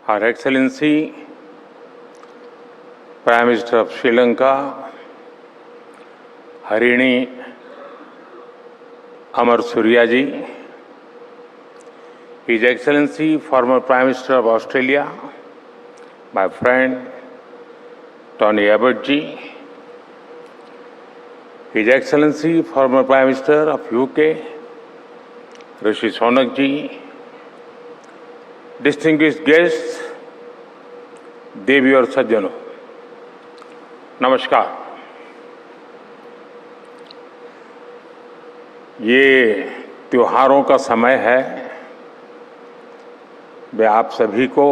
Her Excellency, Prime Minister of Sri Lanka, Harini Amar Surya ji, His Excellency, former Prime Minister of Australia, my friend Tony Abbott ji, His Excellency, former Prime Minister of UK, Rishi Sunak ji, distinguished guests, देवी और सज्जनों, नमस्कार। ये त्योहारों का समय है। मैं आप सभी को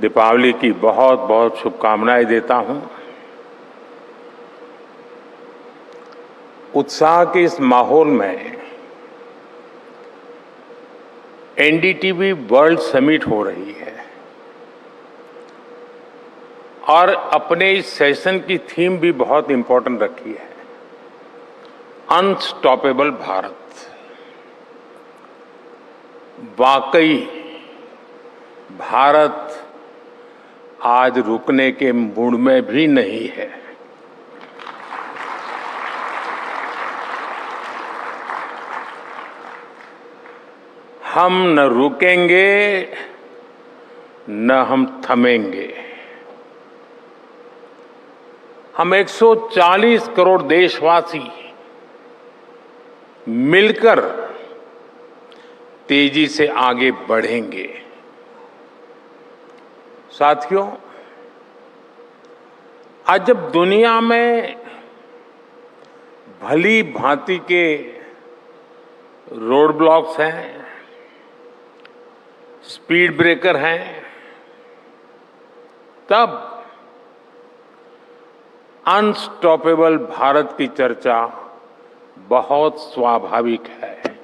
दीपावली की बहुत बहुत शुभकामनाएं देता हूं। उत्साह के इस माहौल में एनडीटीवी वर्ल्ड समिट हो रही है और अपने इस सेशन की थीम भी बहुत इंपॉर्टेंट रखी है, अनस्टॉपेबल भारत। वाकई भारत आज रुकने के मूड में भी नहीं है। हम न रुकेंगे न हम थमेंगे। हम 140 करोड़ देशवासी मिलकर तेजी से आगे बढ़ेंगे। साथियों, आज जब दुनिया में भली भांति के रोड ब्लॉक्स हैं, स्पीड ब्रेकर हैं, तब अनस्टॉपेबल भारत की चर्चा बहुत स्वाभाविक है।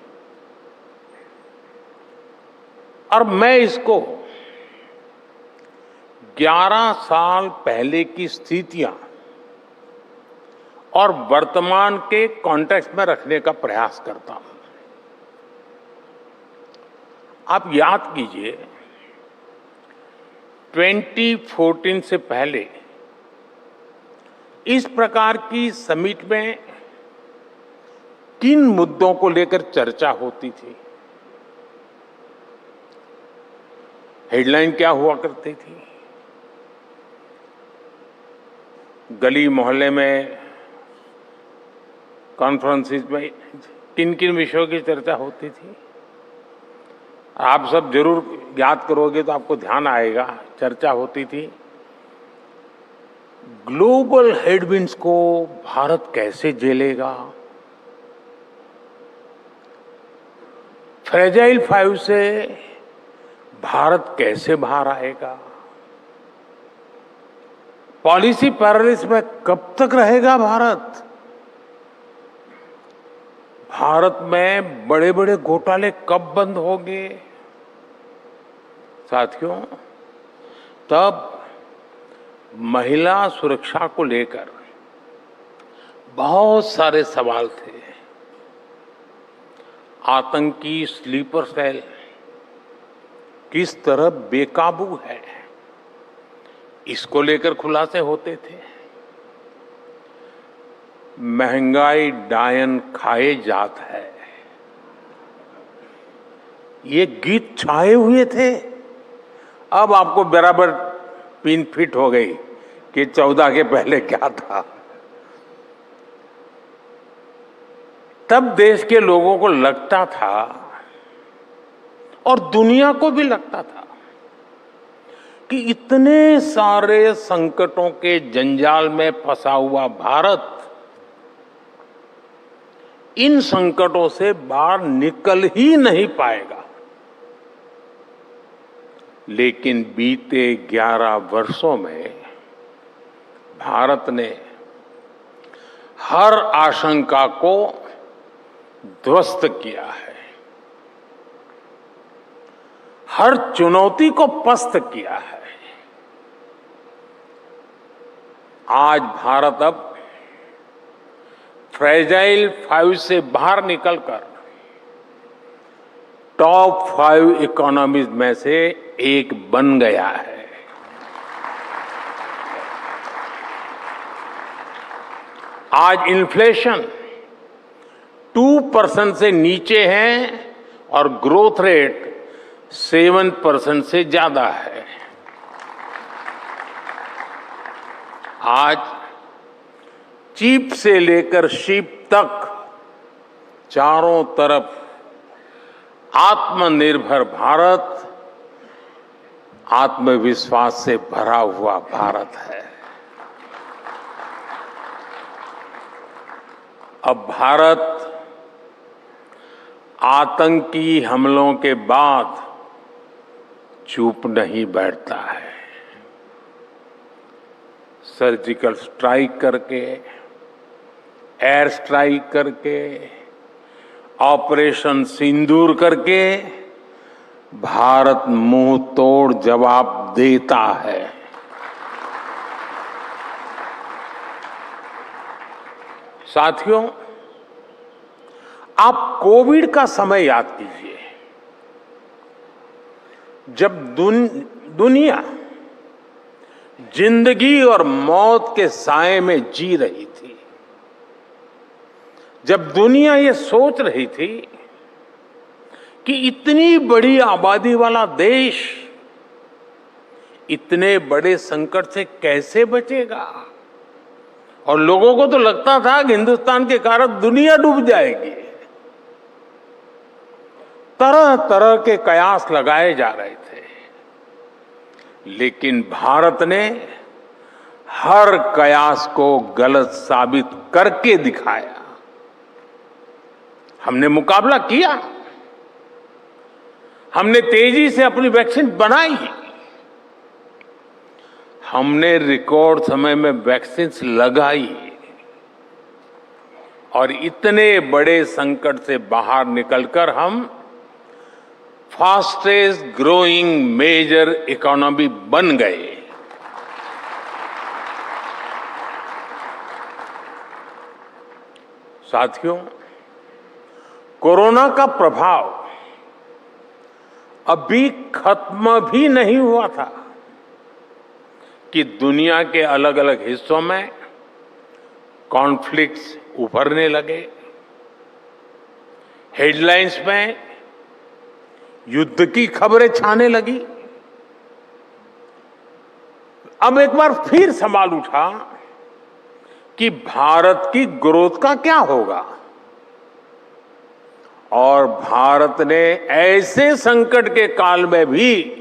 और मैं इसको 11 साल पहले की स्थितियां और वर्तमान के कॉन्टेक्स्ट में रखने का प्रयास करता हूं। आप याद कीजिए, 2014 से पहले इस प्रकार की समिट में किन मुद्दों को लेकर चर्चा होती थी, हेडलाइन क्या हुआ करती थी, गली मोहल्ले में कॉन्फ्रेंसिस में किन किन विषयों की चर्चा होती थी। आप सब जरूर याद करोगे तो आपको ध्यान आएगा। चर्चा होती थी ग्लोबल हेडविंड्स को भारत कैसे झेलेगा, फ्रेजाइल 5 से भारत कैसे बाहर आएगा, पॉलिसी पैरालिसिस में कब तक रहेगा भारत, भारत में बड़े बड़े घोटाले कब बंद होंगे। साथियों, तब महिला सुरक्षा को लेकर बहुत सारे सवाल थे। आतंकी स्लीपर सेल किस तरह बेकाबू है, इसको लेकर खुलासे होते थे। महंगाई डायन खाए जात है, ये गीत छाए हुए थे। अब आपको बराबर पिन फिट हो गई कि 14 के पहले क्या था। तब देश के लोगों को लगता था और दुनिया को भी लगता था कि इतने सारे संकटों के जंजाल में फंसा हुआ भारत इन संकटों से बाहर निकल ही नहीं पाएगा। लेकिन बीते 11 वर्षों में भारत ने हर आशंका को ध्वस्त किया है, हर चुनौती को पस्त किया है। आज भारत अब फ्रेजाइल 5 से बाहर निकलकर टॉप 5 इकोनॉमीज में से एक बन गया है। आज इन्फ्लेशन 2% से नीचे है और ग्रोथ रेट 7% से ज्यादा है। आज चीप से लेकर शीप तक चारों तरफ आत्मनिर्भर भारत, आत्मविश्वास से भरा हुआ भारत है। अब भारत आतंकी हमलों के बाद चुप नहीं बैठता है। सर्जिकल स्ट्राइक करके, एयर स्ट्राइक करके, ऑपरेशन सिंदूर करके भारत मुंह तोड़ जवाब देता है। साथियों, आप कोविड का समय याद कीजिए, जब दुनिया जिंदगी और मौत के साए में जी रही थी, जब दुनिया ये सोच रही थी कि इतनी बड़ी आबादी वाला देश इतने बड़े संकट से कैसे बचेगा, और लोगों को तो लगता था कि हिंदुस्तान के कारण दुनिया डूब जाएगी। तरह तरह के कयास लगाए जा रहे थे, लेकिन भारत ने हर कयास को गलत साबित करके दिखाया। हमने मुकाबला किया, हमने तेजी से अपनी वैक्सीन बनाई, हमने रिकॉर्ड समय में वैक्सीन लगाई और इतने बड़े संकट से बाहर निकलकर हम फास्टेस्ट ग्रोइंग मेजर इकोनॉमी बन गए। साथियों, कोरोना का प्रभाव अभी खत्म भी नहीं हुआ था कि दुनिया के अलग अलग हिस्सों में कॉन्फ्लिक्ट्स उभरने लगे। हेडलाइंस में युद्ध की खबरें छाने लगी। अब एक बार फिर सवाल उठा कि भारत की ग्रोथ का क्या होगा, और भारत ने ऐसे संकट के काल में भी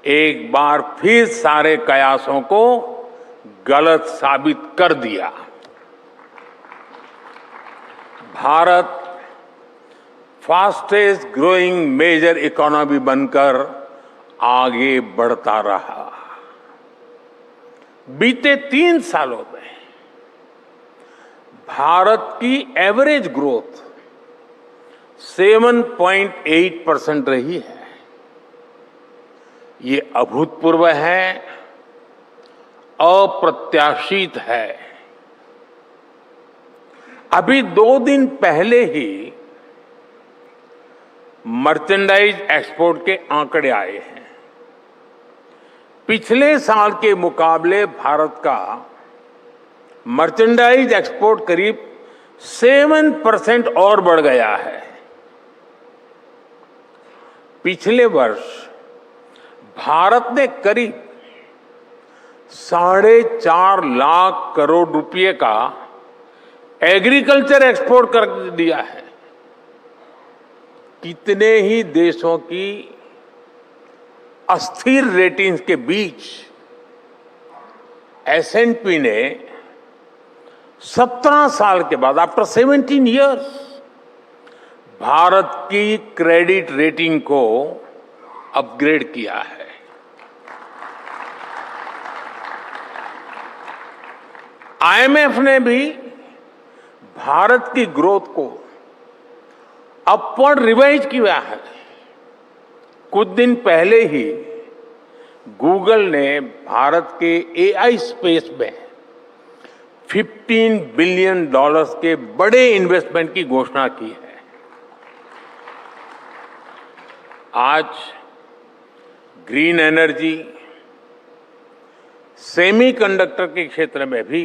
एक बार फिर सारे कयासों को गलत साबित कर दिया। Bharat fastest growing major economy बनकर आगे बढ़ता रहा। बीते 3 सालों में भारत की एवरेज ग्रोथ 7.8% रही है। ये अभूतपूर्व है, अप्रत्याशित है। अभी 2 दिन पहले ही मर्चेंडाइज एक्सपोर्ट के आंकड़े आए हैं। पिछले साल के मुकाबले भारत का मर्चेंडाइज एक्सपोर्ट करीब 7% और बढ़ गया है। पिछले वर्ष भारत ने करीब 4.5 लाख करोड़ रुपए का एग्रीकल्चर एक्सपोर्ट कर दिया है। कितने ही देशों की अस्थिर रेटिंग्स के बीच S&P ने 17 साल के बाद, आफ्टर 17 इयर्स, भारत की क्रेडिट रेटिंग को अपग्रेड किया है। IMF ने भी भारत की ग्रोथ को अपवर्ड रिवाइज किया है। कुछ दिन पहले ही गूगल ने भारत के AI स्पेस में $15 बिलियन के बड़े इन्वेस्टमेंट की घोषणा की है। आज ग्रीन एनर्जी, सेमीकंडक्टर के क्षेत्र में भी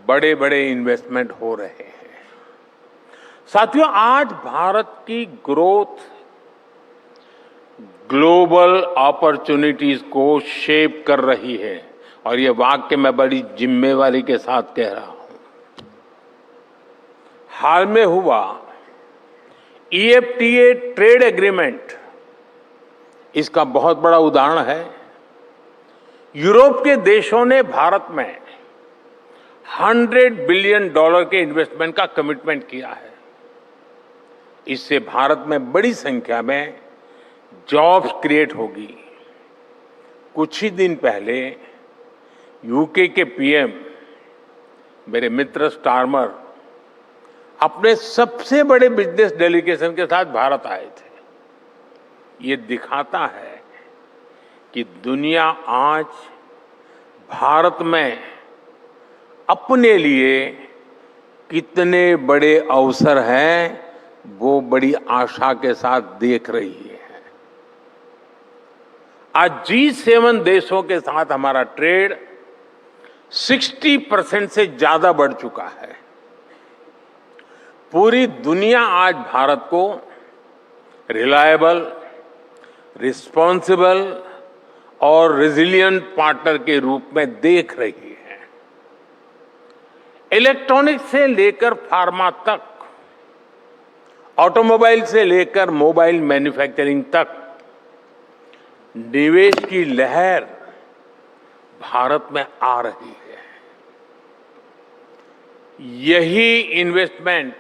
बड़े बड़े इन्वेस्टमेंट हो रहे हैं। साथियों, आज भारत की ग्रोथ ग्लोबल अपॉर्चुनिटीज को शेप कर रही है और ये वाक्य मैं बड़ी जिम्मेवारी के साथ कह रहा हूं। हाल में हुआ EFTA ट्रेड एग्रीमेंट इसका बहुत बड़ा उदाहरण है। यूरोप के देशों ने भारत में $100 बिलियन के इन्वेस्टमेंट का कमिटमेंट किया है। इससे भारत में बड़ी संख्या में जॉब्स क्रिएट होगी। कुछ ही दिन पहले यूके के PM मेरे मित्र स्टारमर अपने सबसे बड़े बिजनेस डेलीगेशन के साथ भारत आए थे। ये दिखाता है कि दुनिया आज भारत में अपने लिए कितने बड़े अवसर हैं, वो बड़ी आशा के साथ देख रही है। आज G7 देशों के साथ हमारा ट्रेड 60% से ज्यादा बढ़ चुका है। पूरी दुनिया आज भारत को रिलायबल, रिस्पॉन्सिबल और रेजिलिएंट पार्टनर के रूप में देख रही है। इलेक्ट्रॉनिक्स से लेकर फार्मा तक, ऑटोमोबाइल से लेकर मोबाइल मैन्युफैक्चरिंग तक निवेश की लहर भारत में आ रही है। यही इन्वेस्टमेंट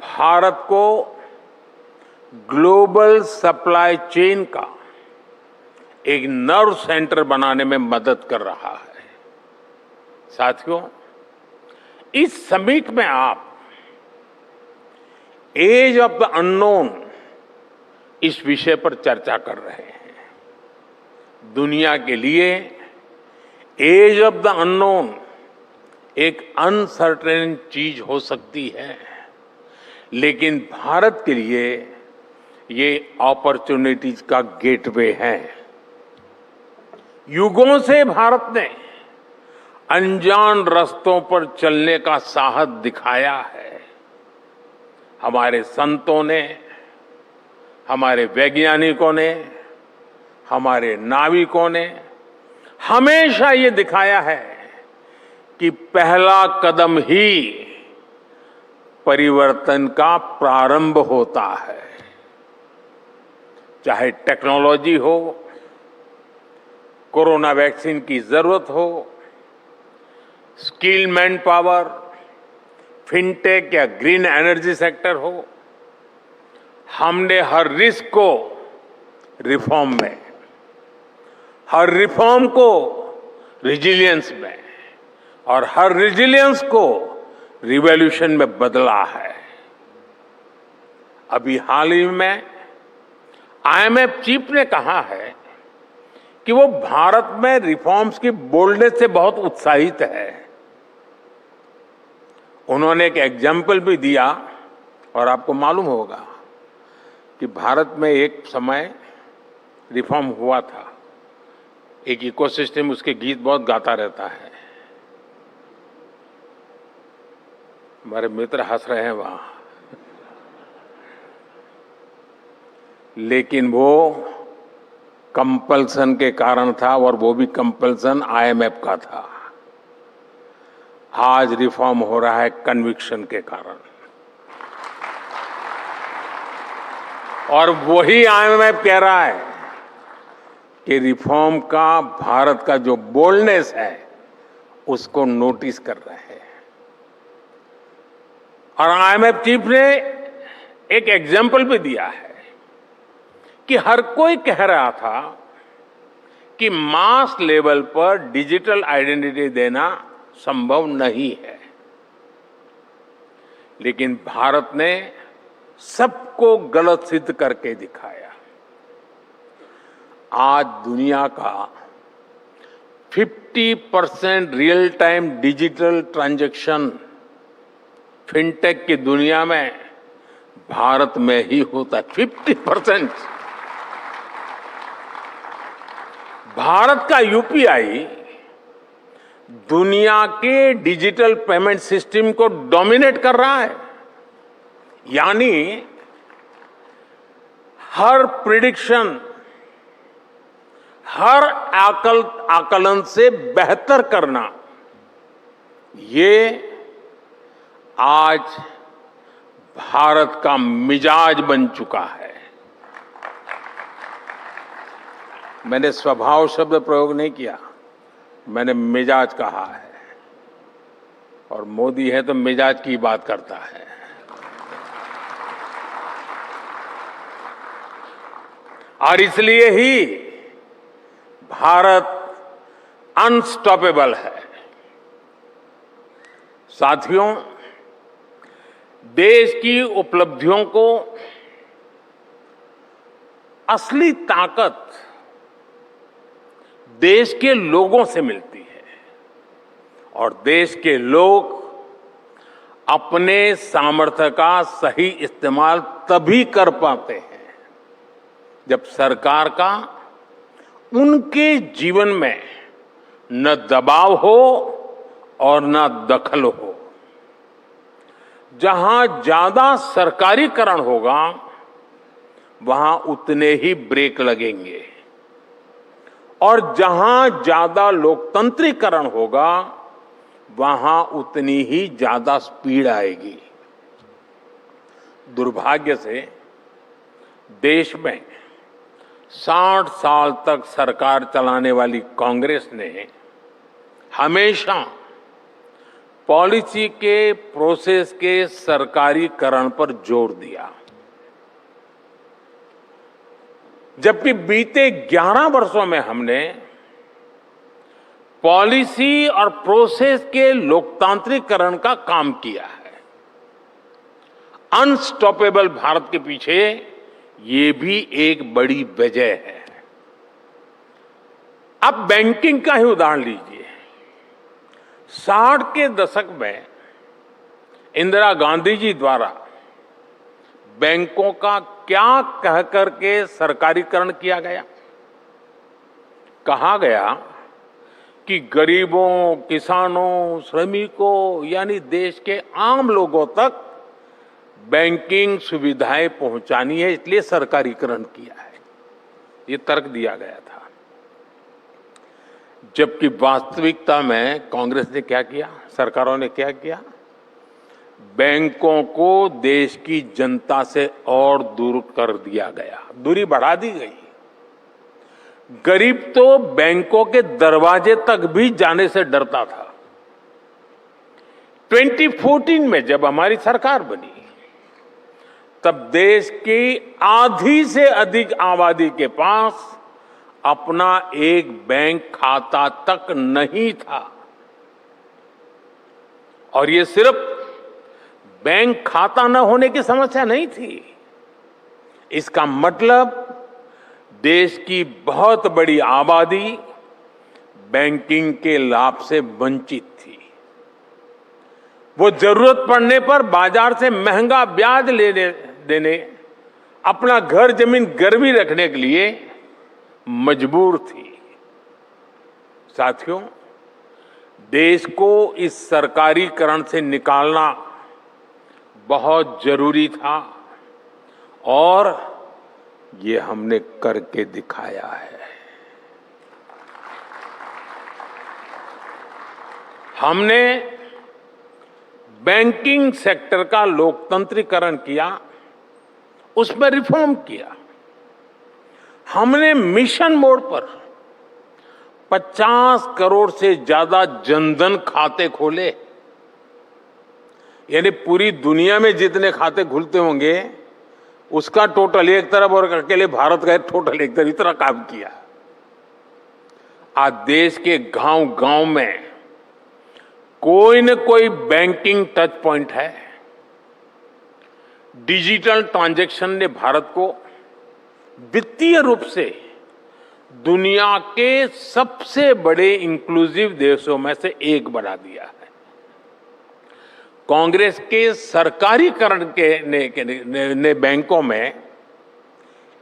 भारत को ग्लोबल सप्लाई चेन का एक नर्व सेंटर बनाने में मदद कर रहा है। साथियों, इस समिट में आप एज ऑफ द अननोन इस विषय पर चर्चा कर रहे हैं। दुनिया के लिए एज ऑफ द अननोन एक अनसर्टेन चीज हो सकती है, लेकिन भारत के लिए ये अपॉर्चुनिटीज का गेटवे है। युगों से भारत ने अनजान रास्तों पर चलने का साहस दिखाया है। हमारे संतों ने, हमारे वैज्ञानिकों ने, हमारे नाविकों ने हमेशा ये दिखाया है कि पहला कदम ही परिवर्तन का प्रारंभ होता है। चाहे टेक्नोलॉजी हो, कोरोना वैक्सीन की जरूरत हो, स्किल मैन पावर, फिनटेक या ग्रीन एनर्जी सेक्टर हो, हमने हर रिस्क को रिफॉर्म में, हर रिफॉर्म को रिजिलियंस में और हर रिजिलियंस को रिवॉल्यूशन में बदला है। अभी हाल ही में IMF चीफ ने कहा है कि वो भारत में रिफॉर्म्स की बोल्डनेस से बहुत उत्साहित है। उन्होंने एक एग्जाम्पल भी दिया और आपको मालूम होगा कि भारत में एक समय रिफॉर्म हुआ था। एक इकोसिस्टम, उसके गीत बहुत गाता रहता है। हमारे मित्र हंस रहे हैं वहां, लेकिन वो कंपल्सन के कारण था और वो भी कंपल्सन IMF का था। आज रिफॉर्म हो रहा है कन्विक्शन के कारण, और वही IMF कह रहा है कि रिफॉर्म का भारत का जो बोल्डनेस है उसको नोटिस कर रहे हैं। और IMF चीफ ने एक एग्जाम्पल भी दिया है कि हर कोई कह रहा था कि मास लेवल पर डिजिटल आइडेंटिटी देना संभव नहीं है, लेकिन भारत ने सबको गलत सिद्ध करके दिखाया। आज दुनिया का 50% real time digital transaction fintech की दुनिया में भारत में ही होता है। 50%। भारत का यूपीआई दुनिया के डिजिटल पेमेंट सिस्टम को डोमिनेट कर रहा है। यानी हर प्रिडिक्शन, हर आकलन से बेहतर करना, ये आज भारत का मिजाज बन चुका है। मैंने स्वभाव शब्द प्रयोग नहीं किया, मैंने मिजाज कहा है। और मोदी है तो मिजाज की बात करता है। और इसलिए ही भारत अनस्टॉपेबल है। साथियों, देश की उपलब्धियों को असली ताकत देश के लोगों से मिलती है और देश के लोग अपने सामर्थ्य का सही इस्तेमाल तभी कर पाते हैं जब सरकार का उनके जीवन में न दबाव हो और न दखल हो। जहां ज्यादा सरकारीकरण होगा वहां उतने ही ब्रेक लगेंगे और जहां ज्यादा लोकतंत्रीकरण होगा वहां उतनी ही ज्यादा स्पीड आएगी। दुर्भाग्य से देश में 60 साल तक सरकार चलाने वाली कांग्रेस ने हमेशा पॉलिसी के प्रोसेस के सरकारीकरण पर जोर दिया, जबकि बीते 11 वर्षों में हमने पॉलिसी और प्रोसेस के लोकतांत्रिकरण का काम किया है। अनस्टॉपेबल भारत के पीछे ये भी एक बड़ी वजह है। अब बैंकिंग का ही उदाहरण लीजिए। 60 के दशक में इंदिरा गांधी जी द्वारा बैंकों का क्या कहकर के सरकारीकरण किया गया? कहा गया कि गरीबों, किसानों, श्रमिकों यानी देश के आम लोगों तक बैंकिंग सुविधाएं पहुंचानी है, इसलिए सरकारीकरण किया है। ये तर्क दिया गया था। जबकि वास्तविकता में कांग्रेस ने क्या किया, सरकारों ने क्या किया? बैंकों को देश की जनता से और दूर कर दिया गया, दूरी बढ़ा दी गई। गरीब तो बैंकों के दरवाजे तक भी जाने से डरता था। 2014 में जब हमारी सरकार बनी तब देश की आधी से अधिक आबादी के पास अपना एक बैंक खाता तक नहीं था। और ये सिर्फ बैंक खाता न होने की समस्या नहीं थी, इसका मतलब देश की बहुत बड़ी आबादी बैंकिंग के लाभ से वंचित थी। वो जरूरत पड़ने पर बाजार से महंगा ब्याज देने, अपना घर जमीन गिरवी रखने के लिए मजबूर थी। साथियों, देश को इस सरकारीकरण से निकालना बहुत जरूरी था और ये हमने करके दिखाया है। हमने बैंकिंग सेक्टर का लोकतंत्रीकरण किया, उसमें रिफॉर्म किया। हमने मिशन मोड पर 50 करोड़ से ज्यादा जनधन खाते खोले। यानी पूरी दुनिया में जितने खाते खुलते होंगे उसका टोटल एक तरफ और अकेले भारत का टोटल एक तरफ, इतना काम किया। आज देश के गांव-गांव में कोई न कोई बैंकिंग टच पॉइंट है। डिजिटल ट्रांजैक्शन ने भारत को वित्तीय रूप से दुनिया के सबसे बड़े इंक्लूसिव देशों में से एक बना दिया है। कांग्रेस के सरकारीकरण ने बैंकों में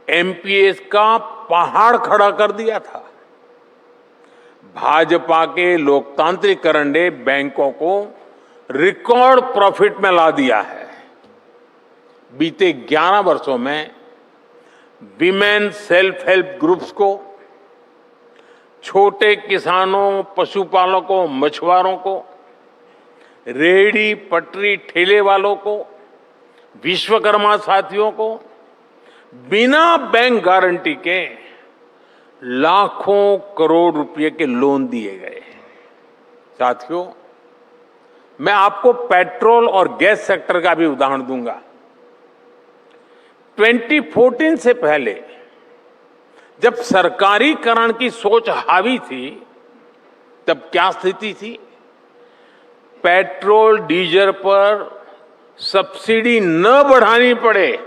एमपीएस का पहाड़ खड़ा कर दिया था। भाजपा के लोकतांत्रिकरण ने बैंकों को रिकॉर्ड प्रॉफिट में ला दिया है। बीते 11 वर्षों में विमेन सेल्फ हेल्प ग्रुप्स को, छोटे किसानों, पशुपालकों, मछुआरों को, रेहड़ी पटरी ठेले वालों को, विश्वकर्मा साथियों को बिना बैंक गारंटी के लाखों करोड़ रुपए के लोन दिए गए। साथियों, मैं आपको पेट्रोल और गैस सेक्टर का भी उदाहरण दूंगा। 2014 से पहले जब सरकारीकरण की सोच हावी थी, तब क्या स्थिति थी? पेट्रोल डीजल पर सब्सिडी न बढ़ानी पड़े,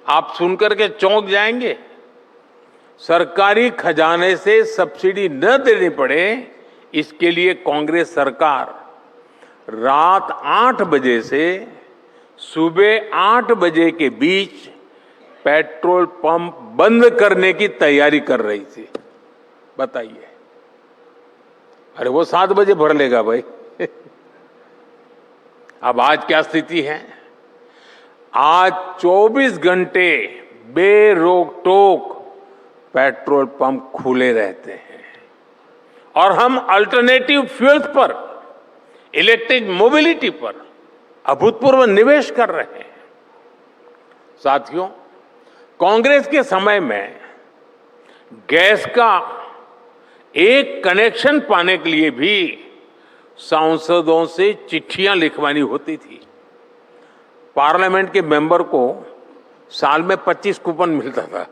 आप सुनकर के चौंक जाएंगे। सरकारी खजाने से सब्सिडी न देनी पड़े, इसके लिए कांग्रेस सरकार रात 8 बजे से सुबह 8 बजे के बीच पेट्रोल पंप बंद करने की तैयारी कर रही थी। बताइए, अरे वो 7 बजे भर लेगा भाई। अब आज क्या स्थिति है? आज 24 घंटे बेरोक टोक पेट्रोल पंप खुले रहते हैं और हम अल्टरनेटिव फ्यूल्स पर, इलेक्ट्रिक मोबिलिटी पर अभूतपूर्व निवेश कर रहे हैं। साथियों, कांग्रेस के समय में गैस का एक कनेक्शन पाने के लिए भी सांसदों से चिट्ठियां लिखवानी होती थी। पार्लियामेंट के मेंबर को साल में 25 कूपन मिलता था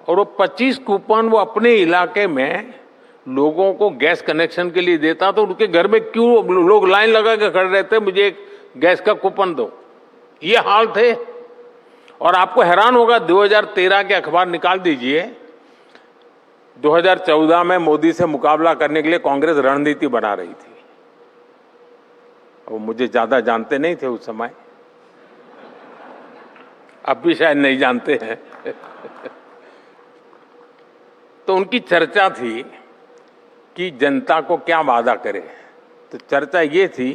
और वो 25 कूपन वो अपने इलाके में लोगों को गैस कनेक्शन के लिए देता, तो उनके घर में क्यों लोग लाइन लगा के खड़े रहते, मुझे एक गैस का कूपन दो, ये हाल थे। और आपको हैरान होगा, 2013 के अखबार निकाल दीजिए, 2014 में मोदी से मुकाबला करने के लिए कांग्रेस रणनीति बना रही थी। वो मुझे ज्यादा जानते नहीं थे उस समय, अब भी शायद नहीं जानते हैं। तो उनकी चर्चा थी कि जनता को क्या वादा करे। तो चर्चा ये थी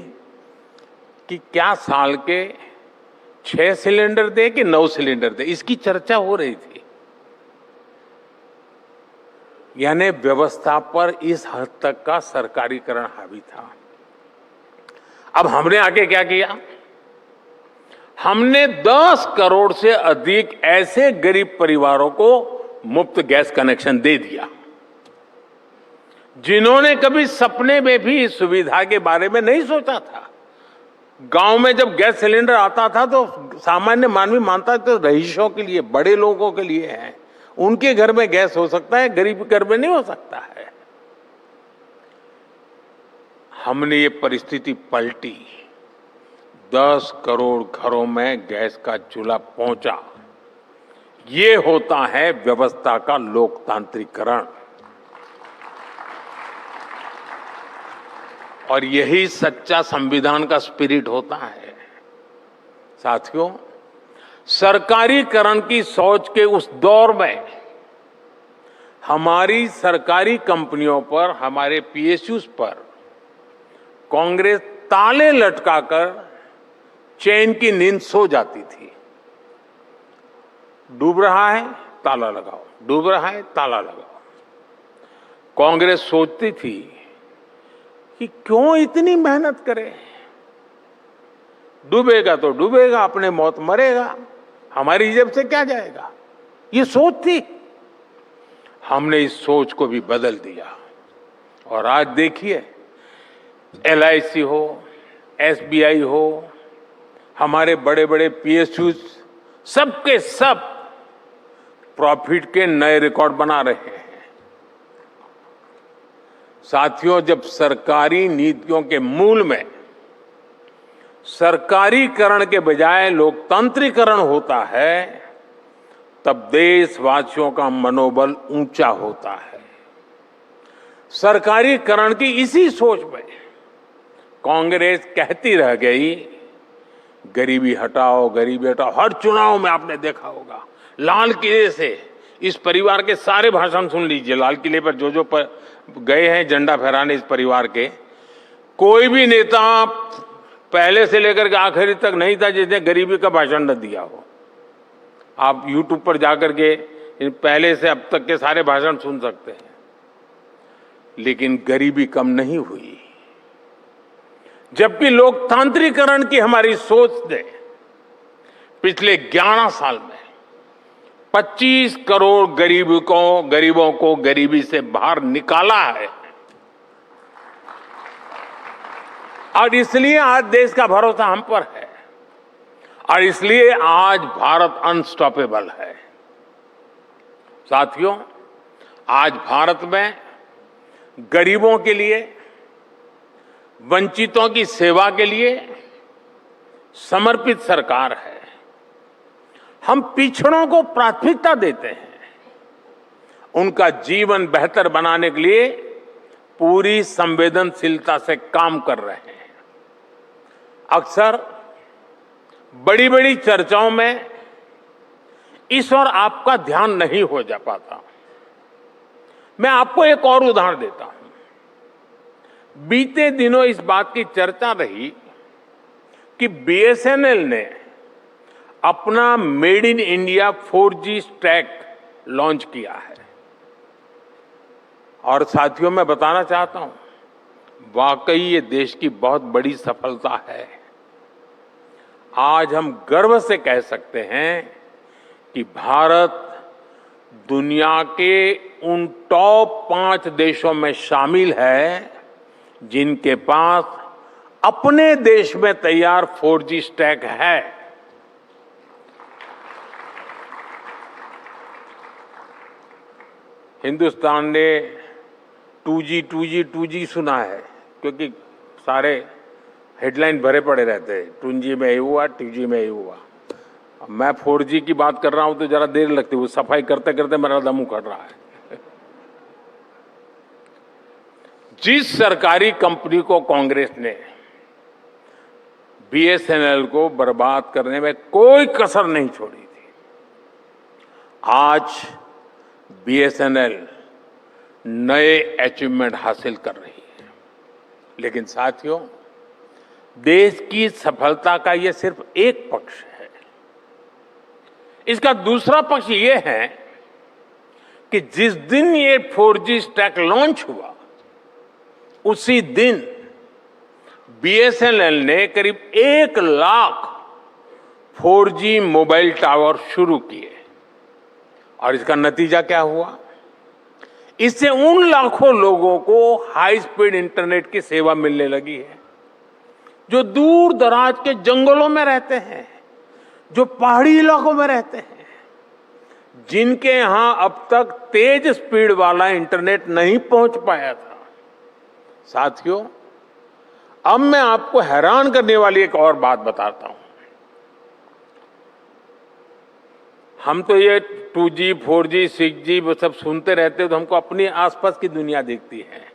कि क्या साल के 6 सिलेंडर दे कि 9 सिलेंडर दे, इसकी चर्चा हो रही थी। यानी व्यवस्था पर इस हद तक का सरकारीकरण हावी था। अब हमने आगे क्या किया? हमने 10 करोड़ से अधिक ऐसे गरीब परिवारों को मुफ्त गैस कनेक्शन दे दिया, जिन्होंने कभी सपने में भी इस सुविधा के बारे में नहीं सोचा था। गांव में जब गैस सिलेंडर आता था तो सामान्य मानवी मानता था तो रईसों के लिए, बड़े लोगों के लिए है, उनके घर में गैस हो सकता है, गरीब घर में नहीं हो सकता है। हमने ये परिस्थिति पलटी, 10 करोड़ घरों में गैस का चूल्हा पहुंचा। ये होता है व्यवस्था का लोकतांत्रिकरण, और यही सच्चा संविधान का स्पिरिट होता है। साथियों, सरकारीकरण की सोच के उस दौर में हमारी सरकारी कंपनियों पर, हमारे पीएसयूज पर कांग्रेस ताले लटकाकर चैन की नींद सो जाती थी। डूब रहा है, ताला लगाओ, डूब रहा है, ताला लगाओ। कांग्रेस सोचती थी कि क्यों इतनी मेहनत करे, डूबेगा तो डूबेगा, अपने मौत मरेगा, हमारी जेब से क्या जाएगा, ये सोच थी। हमने इस सोच को भी बदल दिया और आज देखिए, LIC हो, SBI हो, हमारे बड़े बड़े PSUs, सबके सब प्रॉफिट के नए रिकॉर्ड बना रहे हैं। साथियों, जब सरकारी नीतियों के मूल में सरकारीकरण के बजाय लोकतांत्रिकरण होता है, तब देशवासियों का मनोबल ऊंचा होता है। सरकारीकरण की इसी सोच में कांग्रेस कहती रह गई गरीबी हटाओ, गरीबी हटाओ। हर चुनाव में आपने देखा होगा, लाल किले से इस परिवार के सारे भाषण सुन लीजिए। लाल किले पर जो गए हैं झंडा फहराने इस परिवार के, कोई भी नेता पहले से लेकर के आखिरी तक नहीं था जिसने गरीबी का भाषण न दिया हो। आप YouTube पर जाकर के पहले से अब तक के सारे भाषण सुन सकते हैं। लेकिन गरीबी कम नहीं हुई, जबकि लोकतांत्रिकरण की हमारी सोच ने पिछले 11 साल में 25 करोड़ गरीबों को गरीबी से बाहर निकाला है। और इसलिए आज देश का भरोसा हम पर है, और इसलिए आज भारत अनस्टॉपेबल है। साथियों, आज भारत में गरीबों के लिए, वंचितों की सेवा के लिए समर्पित सरकार है। हम पिछड़ों को प्राथमिकता देते हैं, उनका जीवन बेहतर बनाने के लिए पूरी संवेदनशीलता से काम कर रहे हैं। अक्सर बड़ी बड़ी चर्चाओं में इस ओर आपका ध्यान नहीं हो जा पाता। मैं आपको एक और उदाहरण देता हूं। बीते दिनों इस बात की चर्चा रही कि BSNL ने अपना made in India 4G stack launch किया है। और साथियों, मैं बताना चाहता हूं, वाकई ये देश की बहुत बड़ी सफलता है। आज हम गर्व से कह सकते हैं कि भारत दुनिया के उन टॉप 5 देशों में शामिल है जिनके पास अपने देश में तैयार 4G स्टैक है। हिंदुस्तान ने 2G सुना है, क्योंकि सारे हेडलाइन भरे पड़े रहते हैं, 2G में ये हुआ, 2G में ये हुआ। मैं 4G की बात कर रहा हूं तो जरा देर लगती है, वो सफाई करते करते मेरा दम उखड़ रहा है। जिस सरकारी कंपनी को कांग्रेस ने BSNL को बर्बाद करने में कोई कसर नहीं छोड़ी थी, आज BSNL नए अचीवमेंट हासिल कर रही है। लेकिन साथियों, देश की सफलता का यह सिर्फ एक पक्ष है। इसका दूसरा पक्ष यह है कि जिस दिन ये 4G स्टैक लॉन्च हुआ, उसी दिन BSNL ने करीब 1 लाख 4G मोबाइल टावर शुरू किए। और इसका नतीजा क्या हुआ? इससे उन लाखों लोगों को हाई स्पीड इंटरनेट की सेवा मिलने लगी है जो दूर दराज के जंगलों में रहते हैं, जो पहाड़ी इलाकों में रहते हैं, जिनके यहां अब तक तेज स्पीड वाला इंटरनेट नहीं पहुंच पाया था। साथियों, अब मैं आपको हैरान करने वाली एक और बात बताता हूं। हम तो ये 2G, 4G, 6G वो सब सुनते रहते हैं, तो हमको अपनी आसपास की दुनिया दिखती है।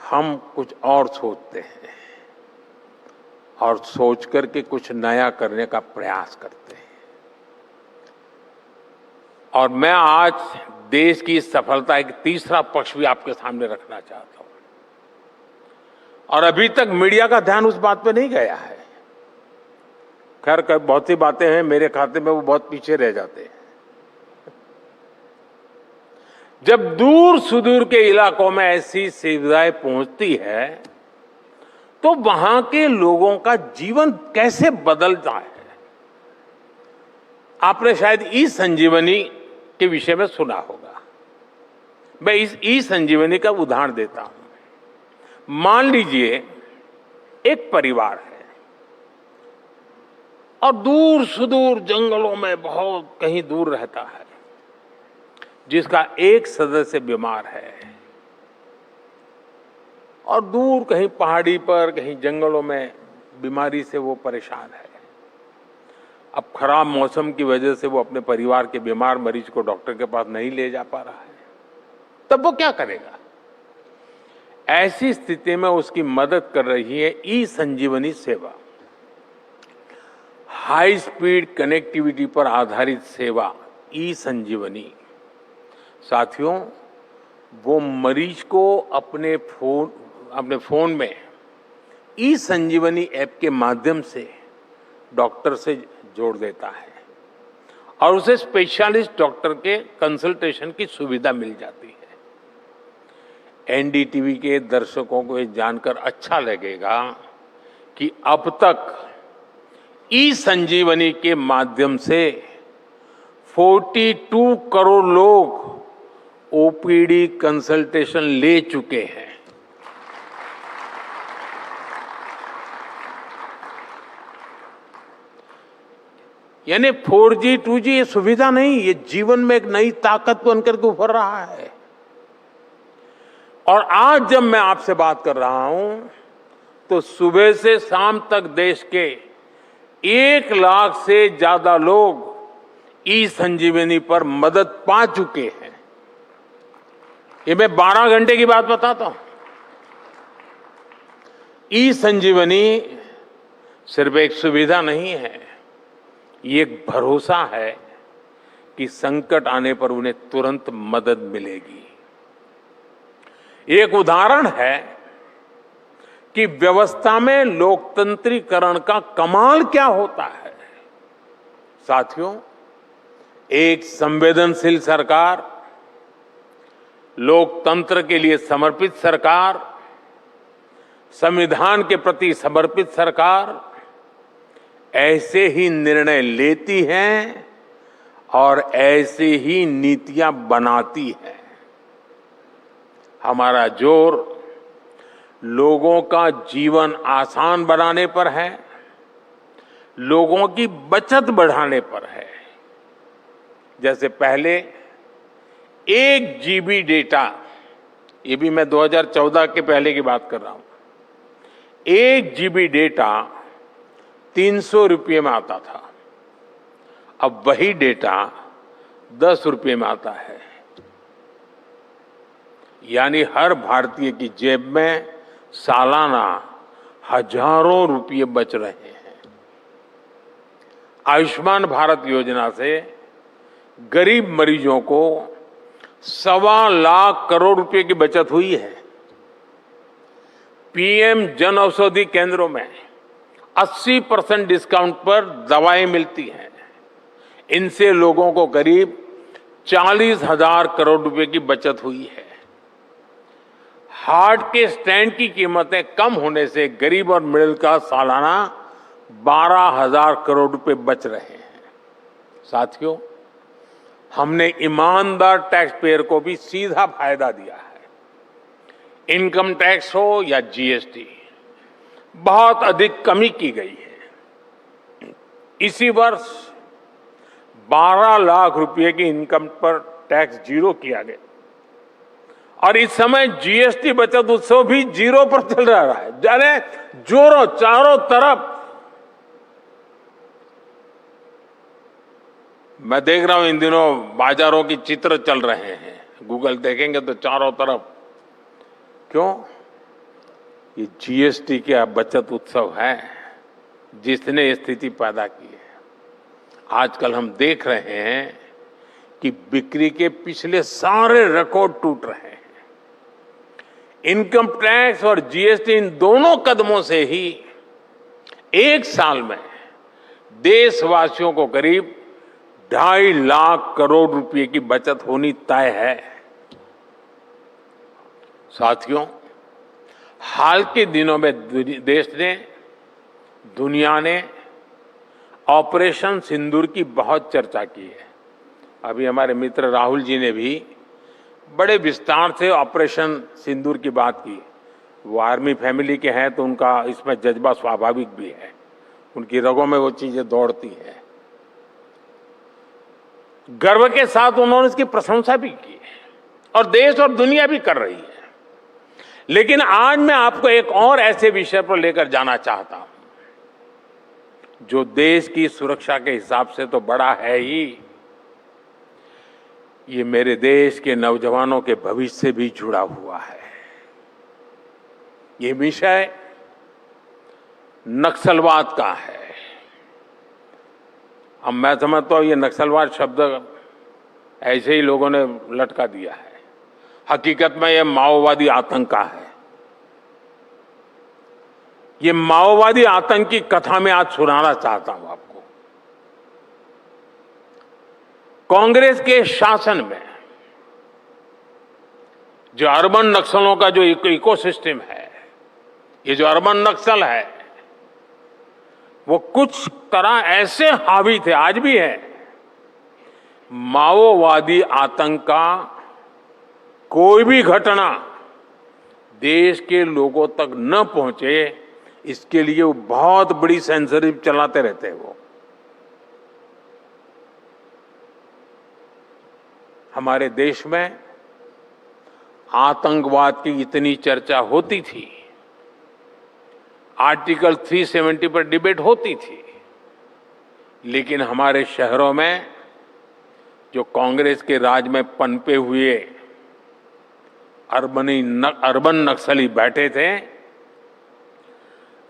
हम कुछ और सोचते हैं और सोच करके कुछ नया करने का प्रयास करते हैं। और मैं आज देश की सफलता एक तीसरा पक्ष भी आपके सामने रखना चाहता हूं। और अभी तक मीडिया का ध्यान उस बात पे नहीं गया है। खैर, बहुत सी बातें हैं मेरे खाते में, वो बहुत पीछे रह जाते हैं। जब दूर सुदूर के इलाकों में ऐसी सुविधाएं पहुंचती है, तो वहां के लोगों का जीवन कैसे बदलता है। आपने शायद ई-संजीवनी के विषय में सुना होगा। मैं इस ई-संजीवनी का उदाहरण देता हूं। मान लीजिए एक परिवार है और दूर सुदूर जंगलों में बहुत कहीं दूर रहता है, जिसका एक सदस्य बीमार है और दूर कहीं पहाड़ी पर, कहीं जंगलों में बीमारी से वो परेशान है। अब खराब मौसम की वजह से वो अपने परिवार के बीमार मरीज को डॉक्टर के पास नहीं ले जा पा रहा है। तब वो क्या करेगा? ऐसी स्थिति में उसकी मदद कर रही है ई संजीवनी सेवा। हाई स्पीड कनेक्टिविटी पर आधारित सेवा ई संजीवनी। साथियों, वो मरीज को अपने फोन में ई संजीवनी ऐप के माध्यम से डॉक्टर से जोड़ देता है और उसे स्पेशलिस्ट डॉक्टर के कंसल्टेशन की सुविधा मिल जाती है। एनडीटीवी के दर्शकों को ये जानकर अच्छा लगेगा कि अब तक ई संजीवनी के माध्यम से 42 करोड़ लोग ओपीडी कंसल्टेशन ले चुके हैं। यानी 4G 2G ये सुविधा नहीं, ये जीवन में एक नई ताकत बनकर के उभर रहा है। और आज जब मैं आपसे बात कर रहा हूं तो सुबह से शाम तक देश के 1 लाख से ज्यादा लोग ई संजीवनी पर मदद पा चुके हैं। ये मैं 12 घंटे की बात बताता हूं। ई संजीवनी सिर्फ एक सुविधा नहीं है, ये एक भरोसा है कि संकट आने पर उन्हें तुरंत मदद मिलेगी। एक उदाहरण है कि व्यवस्था में लोकतंत्रीकरण का कमाल क्या होता है। साथियों, एक संवेदनशील सरकार, लोकतंत्र के लिए समर्पित सरकार, संविधान के प्रति समर्पित सरकार ऐसे ही निर्णय लेती है और ऐसे ही नीतियां बनाती है। हमारा जोर लोगों का जीवन आसान बनाने पर है, लोगों की बचत बढ़ाने पर है। जैसे पहले 1 GB डेटा, ये भी मैं 2014 के पहले की बात कर रहा हूं, 1 GB डेटा 300 रुपये में आता था। अब वही डेटा 10 रुपये में आता है। यानी हर भारतीय की जेब में सालाना हजारों रुपये बच रहे हैं। आयुष्मान भारत योजना से गरीब मरीजों को 1.25 लाख करोड़ रुपए की बचत हुई है। पीएम जन औषधि केंद्रों में 80% डिस्काउंट पर दवाएं मिलती हैं। इनसे लोगों को करीब 40,000 करोड़ रुपए की बचत हुई है। हार्ट के स्टेंट की कीमतें कम होने से गरीब और मिडिल क्लास सालाना 12,000 करोड़ रुपए बच रहे हैं। साथियों, हमने ईमानदार टैक्स पेयर को भी सीधा फायदा दिया है। इनकम टैक्स हो या जीएसटी, बहुत अधिक कमी की गई है। इसी वर्ष 12 लाख रुपए की इनकम पर टैक्स जीरो किया गया और इस समय जीएसटी बचत उत्सव भी जीरो पर चल रहा है। जाने जोरों चारों तरफ मैं देख रहा हूं, इन दिनों बाजारों की चित्र चल रहे हैं, गूगल देखेंगे तो चारों तरफ। क्यों? ये जीएसटी का बचत उत्सव है जिसने ये स्थिति पैदा की है। आजकल हम देख रहे हैं कि बिक्री के पिछले सारे रिकॉर्ड टूट रहे हैं। इनकम टैक्स और जीएसटी, इन दोनों कदमों से ही एक साल में देशवासियों को करीब 2.5 लाख करोड़ रुपए की बचत होनी तय है। साथियों, हाल के दिनों में देश ने, दुनिया ने ऑपरेशन सिंदूर की बहुत चर्चा की है। अभी हमारे मित्र राहुल जी ने भी बड़े विस्तार से ऑपरेशन सिंदूर की बात की। वो आर्मी फैमिली के हैं तो उनका इसमें जज्बा स्वाभाविक भी है, उनकी रगों में वो चीजें दौड़ती हैं। गर्व के साथ उन्होंने इसकी प्रशंसा भी की और देश और दुनिया भी कर रही है। लेकिन आज मैं आपको एक और ऐसे विषय पर लेकर जाना चाहता हूं जो देश की सुरक्षा के हिसाब से तो बड़ा है ही, ये मेरे देश के नौजवानों के भविष्य से भी जुड़ा हुआ है। ये विषय नक्सलवाद का है। अब मैं समझता हूं ये नक्सलवाद शब्द ऐसे ही लोगों ने लटका दिया है। हकीकत में यह माओवादी आतंक का है। ये माओवादी आतंक की कथा मैं आज सुनाना चाहता हूं आपको। कांग्रेस के शासन में जो अर्बन नक्सलों का जो इकोसिस्टम है, ये जो अर्बन नक्सल है, वो कुछ तरह ऐसे हावी थे, आज भी है। माओवादी आतंक का कोई भी घटना देश के लोगों तक न पहुंचे, इसके लिए वो बहुत बड़ी सेंसरशिप चलाते रहते हैं। वो हमारे देश में आतंकवाद की इतनी चर्चा होती थी, आर्टिकल 370 पर डिबेट होती थी, लेकिन हमारे शहरों में जो कांग्रेस के राज में पनपे हुए अर्बन नक्सली बैठे थे,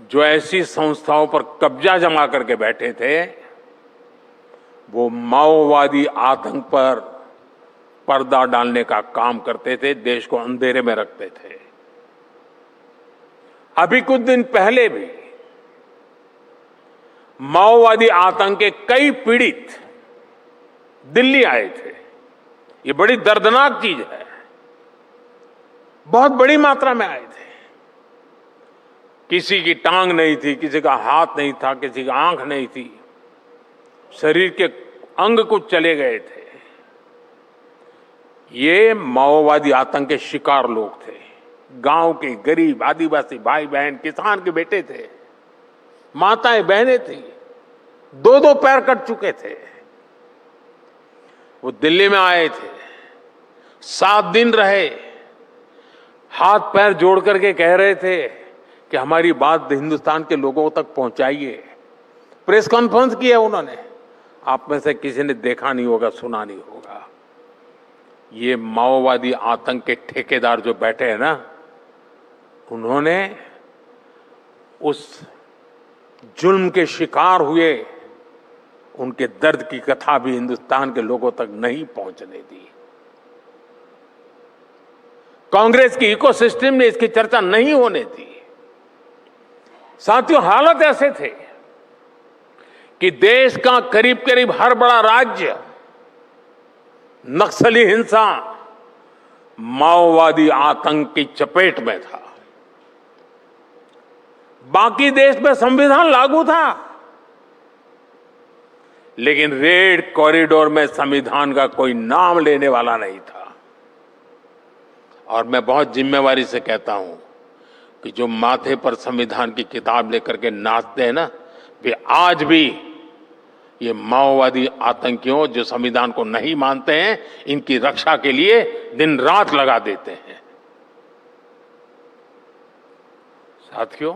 जो ऐसी संस्थाओं पर कब्जा जमा करके बैठे थे, वो माओवादी आतंक पर पर्दा डालने का काम करते थे, देश को अंधेरे में रखते थे। अभी कुछ दिन पहले भी माओवादी आतंक के कई पीड़ित दिल्ली आए थे। ये बड़ी दर्दनाक चीज है। बहुत बड़ी मात्रा में आए थे। किसी की टांग नहीं थी, किसी का हाथ नहीं था, किसी की आंख नहीं थी, शरीर के अंग कुछ चले गए थे। ये माओवादी आतंक के शिकार लोग थे। गांव के गरीब आदिवासी भाई बहन, किसान के बेटे थे, माताएं बहनें थी, दो दो पैर कट चुके थे। वो दिल्ली में आए थे, 7 दिन रहे, हाथ पैर जोड़ करके कह रहे थे कि हमारी बात हिंदुस्तान के लोगों तक पहुंचाइए। प्रेस कॉन्फ्रेंस किया उन्होंने। आप में से किसी ने देखा नहीं होगा, सुना नहीं होगा। ये माओवादी आतंक के ठेकेदार जो बैठे हैं ना, उन्होंने उस जुल्म के शिकार हुए उनके दर्द की कथा भी हिंदुस्तान के लोगों तक नहीं पहुंचने दी। कांग्रेस की इकोसिस्टम ने इसकी चर्चा नहीं होने दी। साथियों, हालत ऐसे थे कि देश का करीब करीब हर बड़ा राज्य नक्सली हिंसा, माओवादी आतंक की चपेट में था। बाकी देश में संविधान लागू था, लेकिन रेड कॉरिडोर में संविधान का कोई नाम लेने वाला नहीं था। और मैं बहुत जिम्मेवारी से कहता हूं कि जो माथे पर संविधान की किताब लेकर के नाचते हैं ना, वे आज भी ये माओवादी आतंकियों जो संविधान को नहीं मानते हैं, इनकी रक्षा के लिए दिन रात लगा देते हैं। साथियों,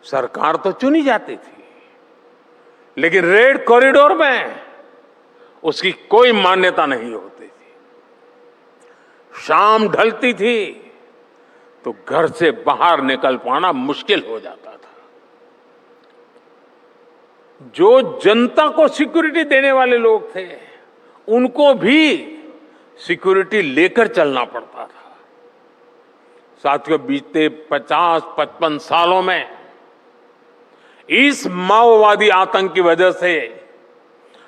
सरकार तो चुनी जाती थी, लेकिन रेड कॉरिडोर में उसकी कोई मान्यता नहीं होती थी। शाम ढलती थी तो घर से बाहर निकल पाना मुश्किल हो जाता था। जो जनता को सिक्योरिटी देने वाले लोग थे, उनको भी सिक्योरिटी लेकर चलना पड़ता था। साथियों, बीते 50-55 सालों में इस माओवादी आतंक की वजह से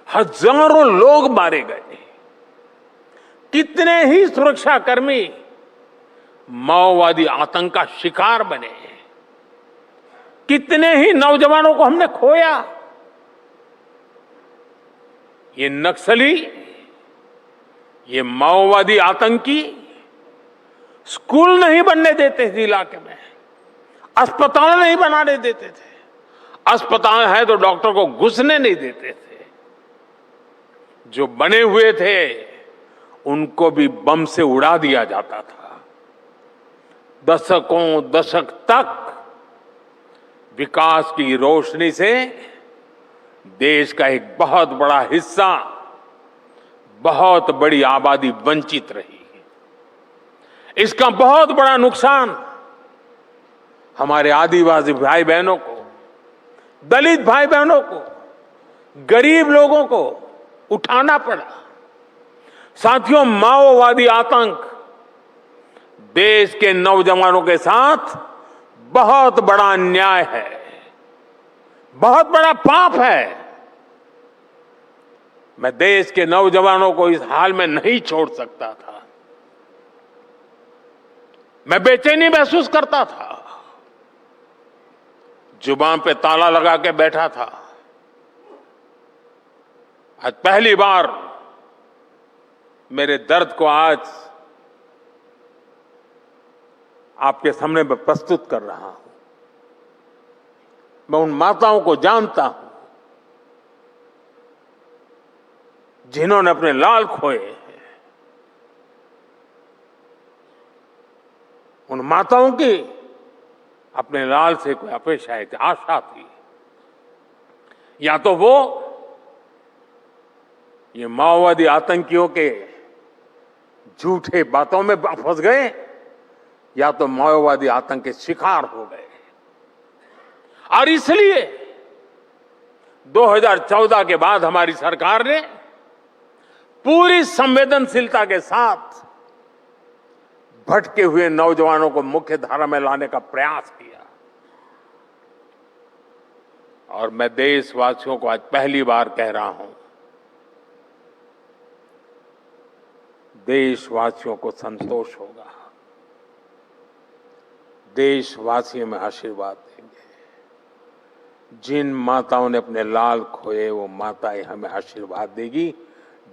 हजारों लोग मारे गए। कितने ही सुरक्षाकर्मी माओवादी आतंक का शिकार बने। कितने ही नौजवानों को हमने खोया। ये नक्सली, ये माओवादी आतंकी स्कूल नहीं बनने देते थे इलाके में, अस्पताल नहीं बनाने देते थे। अस्पताल है तो डॉक्टर को घुसने नहीं देते थे। जो बने हुए थे उनको भी बम से उड़ा दिया जाता था। दशक तक विकास की रोशनी से देश का एक बहुत बड़ा हिस्सा, बहुत बड़ी आबादी वंचित रही। इसका बहुत बड़ा नुकसान हमारे आदिवासी भाई बहनों को, दलित भाई बहनों को, गरीब लोगों को उठाना पड़ा। साथियों, माओवादी आतंक देश के नौजवानों के साथ बहुत बड़ा अन्याय है, बहुत बड़ा पाप है। मैं देश के नौजवानों को इस हाल में नहीं छोड़ सकता था। मैं बेचैनी महसूस करता था, जुबान पे ताला लगा के बैठा था। आज पहली बार मेरे दर्द को आज आपके सामने मैं प्रस्तुत कर रहा हूं। मैं उन माताओं को जानता हूं जिन्होंने अपने लाल खोए हैं। उन माताओं की अपने लाल से कोई अपेक्षा थी, आशा थी। या तो वो ये माओवादी आतंकियों के झूठे बातों में फंस गए, या तो माओवादी आतंक के शिकार हो गए। और इसलिए 2014 के बाद हमारी सरकार ने पूरी संवेदनशीलता के साथ भटके हुए नौजवानों को मुख्य धारा में लाने का प्रयास किया। और मैं देशवासियों को आज पहली बार कह रहा हूं, देशवासियों को संतोष होगा, देशवासियों में आशीर्वाद देंगे। जिन माताओं ने अपने लाल खोए, वो माताएं हमें आशीर्वाद देगी,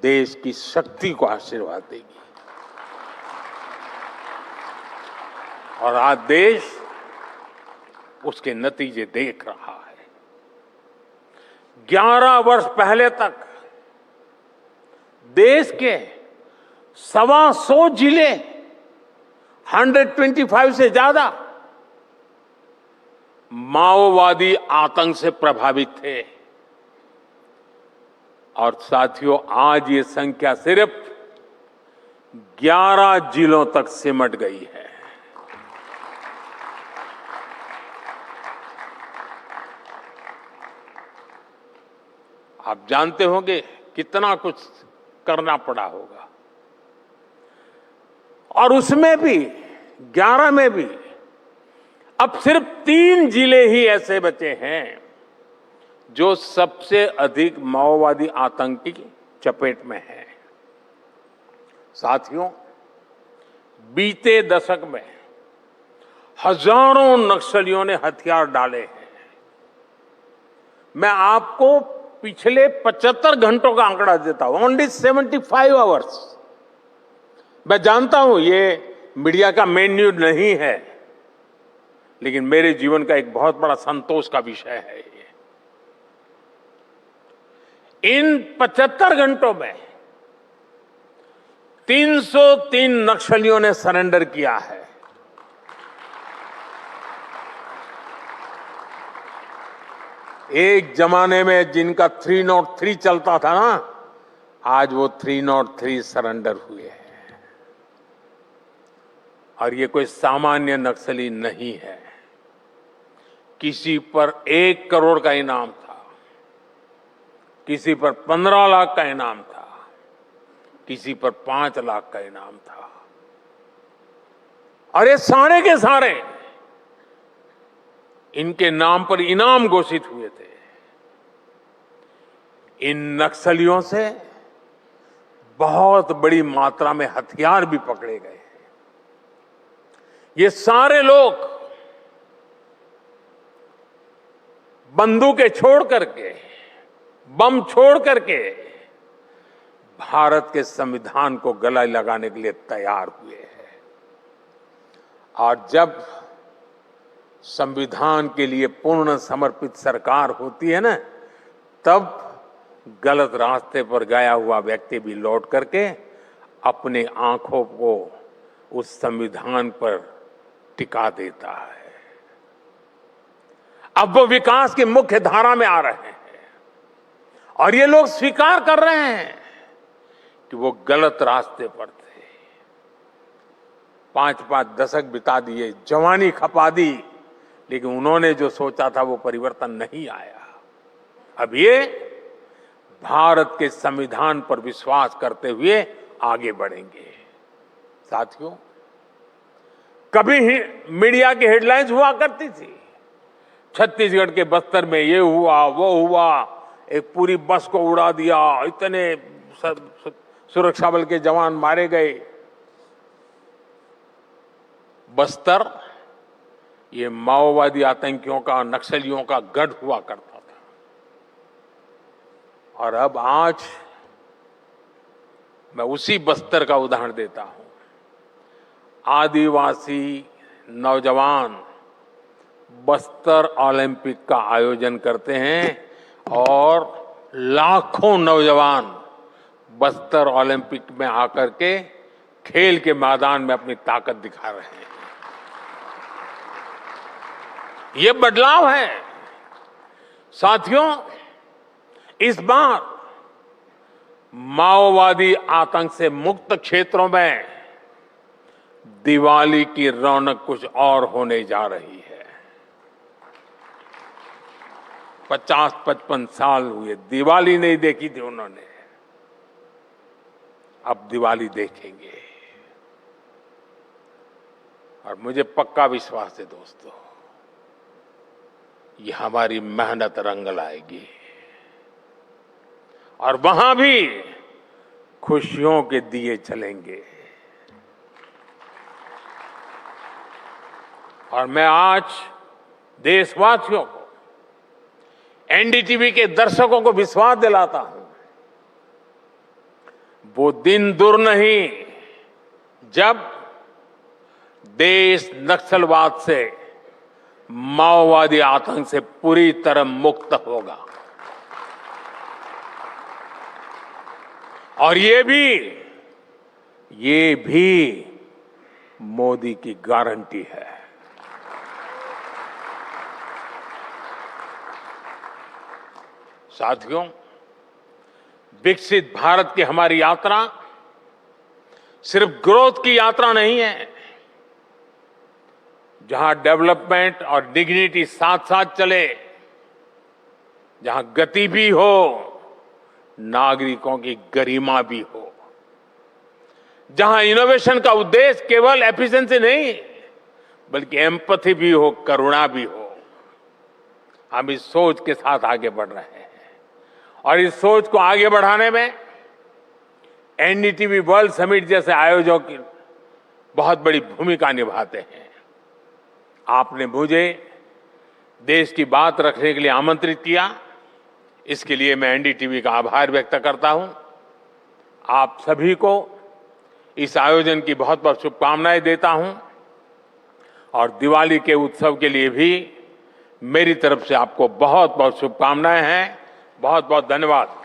देश की शक्ति को आशीर्वाद देगी। और आज देश उसके नतीजे देख रहा है। 11 वर्ष पहले तक देश के 125 जिले 125 से ज्यादा माओवादी आतंक से प्रभावित थे। और साथियों, आज ये संख्या सिर्फ 11 जिलों तक सिमट गई है। आप जानते होंगे कितना कुछ करना पड़ा होगा। और उसमें भी 11 में भी अब सिर्फ 3 जिले ही ऐसे बचे हैं जो सबसे अधिक माओवादी आतंक की चपेट में हैं। साथियों, बीते दशक में हजारों नक्सलियों ने हथियार डाले हैं। मैं आपको पिछले 75 घंटों का आंकड़ा देता हूं, ओनली 75 आवर्स। मैं जानता हूं ये मीडिया का मेन न्यूज नहीं है, लेकिन मेरे जीवन का एक बहुत बड़ा संतोष का विषय है ये। इन 75 घंटों में 303 नक्सलियों ने सरेंडर किया है। एक जमाने में जिनका 303 चलता था ना, आज वो 303 सरेंडर हुए हैं। और ये कोई सामान्य नक्सली नहीं है। किसी पर 1 करोड़ का इनाम था, किसी पर 15 लाख का इनाम था, किसी पर 5 लाख का इनाम था। और ये सारे के सारे इनके नाम पर इनाम घोषित हुए थे। इन नक्सलियों से बहुत बड़ी मात्रा में हथियार भी पकड़े गए। ये सारे लोग बंदूकें छोड़ करके, बम छोड़ करके भारत के संविधान को गला लगाने के लिए तैयार हुए हैं। और जब संविधान के लिए पूर्ण समर्पित सरकार होती है ना, तब गलत रास्ते पर गया हुआ व्यक्ति भी लौट करके अपनी आंखों को उस संविधान पर टिका देता है। अब वो विकास की मुख्य धारा में आ रहे हैं और ये लोग स्वीकार कर रहे हैं कि वो गलत रास्ते पर थे। 5-5 दशक बिता दिए, जवानी खपा दी, लेकिन उन्होंने जो सोचा था वो परिवर्तन नहीं आया। अब ये भारत के संविधान पर विश्वास करते हुए आगे बढ़ेंगे। साथियों, कभी ही मीडिया की हेडलाइंस हुआ करती थी, छत्तीसगढ़ के बस्तर में ये हुआ वो हुआ, एक पूरी बस को उड़ा दिया, इतने सुरक्षा बल के जवान मारे गए। बस्तर ये माओवादी आतंकियों का, नक्सलियों का गढ़ हुआ करता था। और अब आज मैं उसी बस्तर का उदाहरण देता हूं। आदिवासी नौजवान बस्तर ओलंपिक का आयोजन करते हैं और लाखों नौजवान बस्तर ओलंपिक में आकर के खेल के मैदान में अपनी ताकत दिखा रहे हैं। ये बदलाव है। साथियों, इस बार माओवादी आतंक से मुक्त क्षेत्रों में दिवाली की रौनक कुछ और होने जा रही है। 50-55 साल हुए दिवाली नहीं देखी थी उन्होंने, अब दिवाली देखेंगे। और मुझे पक्का विश्वास है दोस्तों, ये हमारी मेहनत रंग लाएगी और वहां भी खुशियों के दिए जलेंगे। और मैं आज देशवासियों को, एनडीटीवी के दर्शकों को विश्वास दिलाता हूं, वो दिन दूर नहीं जब देश नक्सलवाद से, माओवादी आतंक से पूरी तरह मुक्त होगा। और ये भी मोदी की गारंटी है। साथियों, विकसित भारत की हमारी यात्रा सिर्फ ग्रोथ की यात्रा नहीं है, जहां डेवलपमेंट और डिग्निटी साथ साथ चले, जहां गति भी हो, नागरिकों की गरिमा भी हो, जहां इनोवेशन का उद्देश्य केवल एफिशिएंसी नहीं बल्कि एम्पैथी भी हो, करुणा भी हो। हम इस सोच के साथ आगे बढ़ रहे हैं और इस सोच को आगे बढ़ाने में एनडीटीवी वर्ल्ड समिट जैसे आयोजक बहुत बड़ी भूमिका निभाते हैं। आपने मुझे देश की बात रखने के लिए आमंत्रित किया, इसके लिए मैं एनडीटीवी का आभार व्यक्त करता हूं। आप सभी को इस आयोजन की बहुत बहुत शुभकामनाएं देता हूं और दिवाली के उत्सव के लिए भी मेरी तरफ से आपको बहुत बहुत शुभकामनाएं हैं। बहुत बहुत धन्यवाद।